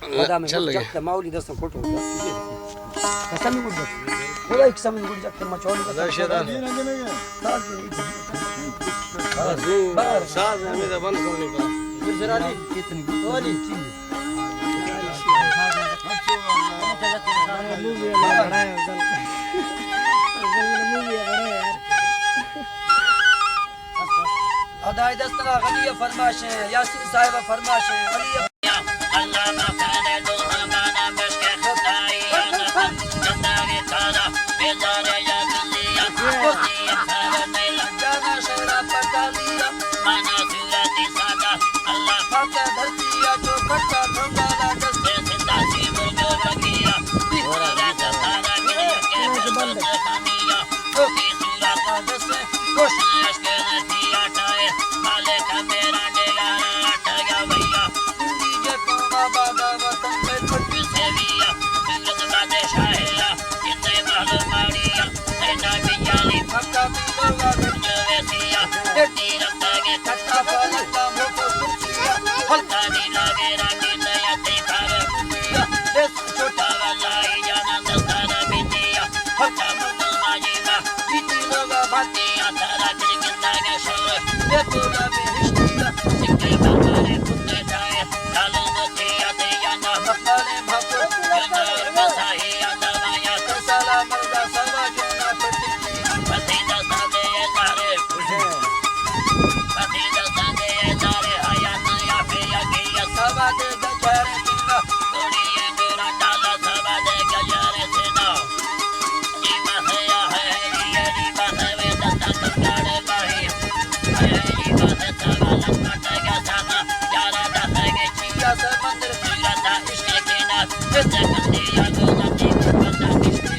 चल लगे माऊली दस फोटो कसं मी कुठं बोला एक समय कुठे जात मग चौली साज में तो बंद करने का गुजराती कितनी बोली अदाई दस्ता गलिया फरमाश है यासीन साहिबा फरमाश है गलिया अल्लाह मकाने दो हमारा मस्के खुदाई जंदागे तारा बेजारे या दुनिया दुनिया तारा नहीं जाना शहरा पटा लिया माना सूरती सादा अल्लाह फाका धरतिया जो कच्चा धंगाला दस्ते सिंदासी मुझो लगिया पूरा तारा गिर के बंद पानिया तो की सूरत दस्ते कोशिश के नदिया टाए माले का मेरा डेगारा अट गया भैया जिंदगी के कोना बाबा वतन में छुट्टी सेविया सिंगत बादे शाहिया जितने महल मारिया ऐना बिजाली फक्का मिलोगा जो वैसिया तेरी रफ्ता के कच्चा फलका मोको कुर्सिया हल्का नी लागे रानी नया देखावे कुर्सिया देश छोटा वाला ही जाना दस्तारा बिटिया हल्का मुद्दल माजीवा बीती लोगा बाती आतारा किरकिंदा के शोर बेतुला में हिस्ट्रिया सिक्के बाबारे कुत्ते जाए लालू बतिया दे जाना मकाले भापो जंदर बसाही आदा माया साला मर्दा सवा जोना पट्टी पतिदा सादे ये तारे पतिदा सादे ये तारे आया नया फेया गया सवा दे गजारे जिंदा थोड़ी ये मेरा डाला सवा दे गजारे सेना जीवा है ये जीवा है वे दत्ता तुकारे बाही है जीवा है सवा लंका गया सामा यारा दाता के चिया से मंदिर सूरता इश्क के नाथ इससे बंदी या गोलती बंदा किश्ती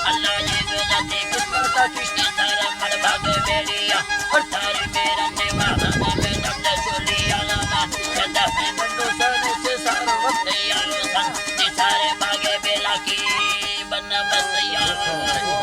अल्लाह ये गोलती किस्मत किश्ती तारा मर भागे बेड़िया और तारे मेरा ने वाला में दर्द चोलिया लामा कहता है मंडो सने से सारा वक्त यारो सन सारे भागे बेला की बन बसैया